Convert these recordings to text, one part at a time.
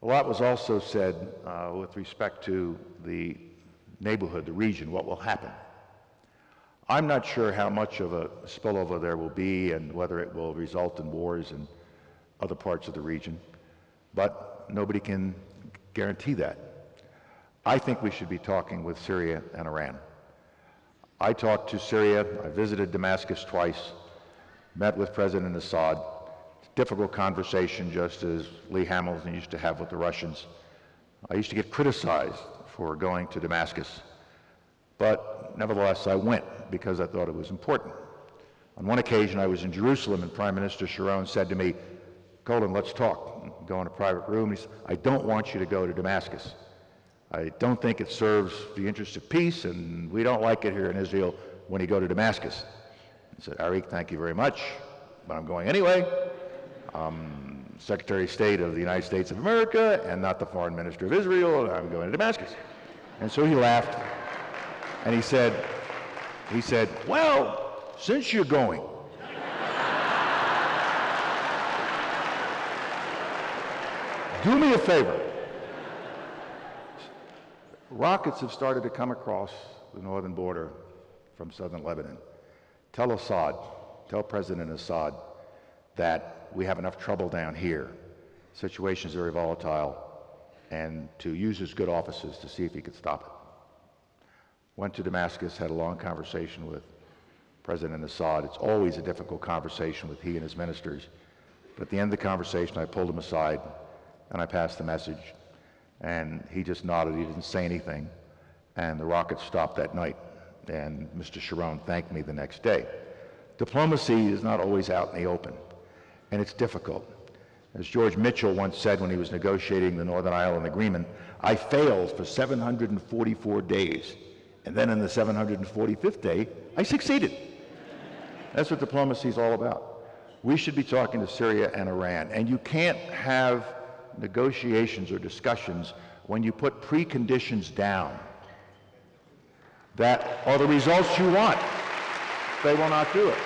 A lot was also said with respect to the neighborhood, the region, what will happen. I'm not sure how much of a spillover there will be and whether it will result in wars in other parts of the region, but nobody can guarantee that. I think we should be talking with Syria and Iran. I talked to Syria, I visited Damascus twice, met with President Assad. Difficult conversation, just as Lee Hamilton used to have with the Russians. I used to get criticized for going to Damascus, but nevertheless I went because I thought it was important. On one occasion I was in Jerusalem and Prime Minister Sharon said to me, "Colin, let's talk." Go in a private room. He said, "I don't want you to go to Damascus. I don't think it serves the interest of peace, and we don't like it here in Israel when you go to Damascus." I said, "Arik, thank you very much, but I'm going anyway. Secretary of State of the United States of America and not the Foreign Minister of Israel, and I'm going to Damascus." And so he laughed and he said, "Well, since you're going, do me a favor. Rockets have started to come across the northern border from southern Lebanon. Tell Assad, tell President Assad that we have enough trouble down here. The situation is very volatile, and to use his good offices to see if he could stop it." Went to Damascus, had a long conversation with President Assad. It's always a difficult conversation with he and his ministers. But at the end of the conversation, I pulled him aside and I passed the message. And he just nodded, he didn't say anything. And the rockets stopped that night. And Mr. Sharon thanked me the next day. Diplomacy is not always out in the open, and it's difficult. As George Mitchell once said when he was negotiating the Northern Ireland Agreement, "I failed for 744 days, and then in the 745th day, I succeeded." That's what diplomacy is all about. We should be talking to Syria and Iran, and you can't have negotiations or discussions when you put preconditions down that are the results you want. They will not do it.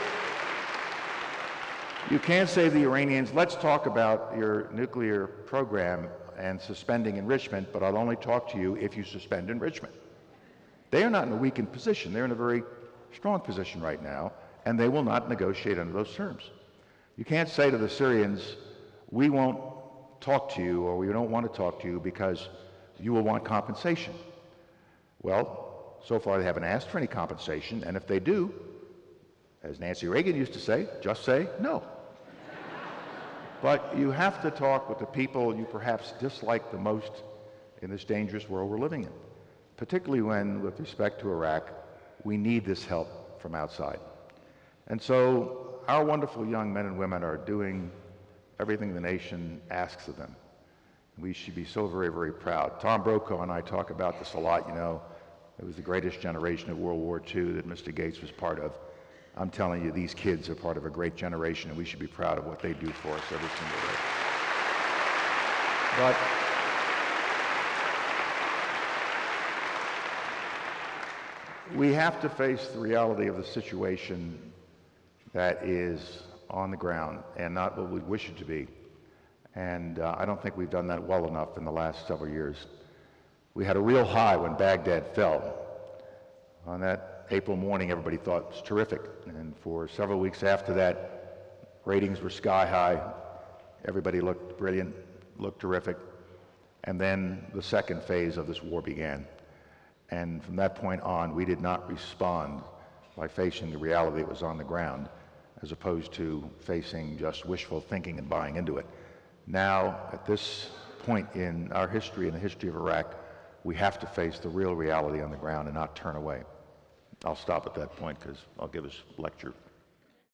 You can't say to the Iranians, "Let's talk about your nuclear program and suspending enrichment, but I'll only talk to you if you suspend enrichment." They are not in a weakened position. They're in a very strong position right now, and they will not negotiate under those terms. You can't say to the Syrians, "We won't talk to you," or "We don't want to talk to you because you will want compensation." Well, so far they haven't asked for any compensation, and if they do, as Nancy Reagan used to say, just say no. But you have to talk with the people you perhaps dislike the most in this dangerous world we're living in, particularly when, with respect to Iraq, we need this help from outside. And so our wonderful young men and women are doing everything the nation asks of them. We should be so very, very proud. Tom Brokaw and I talk about this a lot. You know, it was the greatest generation of World War II that Mr. Gates was part of. I'm telling you, these kids are part of a great generation, and we should be proud of what they do for us every single day. But we have to face the reality of the situation that is on the ground and not what we wish it to be. And I don't think we've done that well enough in the last several years. We had a real high when Baghdad fell. On that April morning, everybody thought it was terrific. And for several weeks after that, ratings were sky high. Everybody looked brilliant, looked terrific. And then the second phase of this war began. And from that point on, we did not respond by facing the reality that was on the ground, as opposed to facing just wishful thinking and buying into it. Now, at this point in our history and the history of Iraq, we have to face the real reality on the ground and not turn away. I'll stop at that point because I'll give this lecture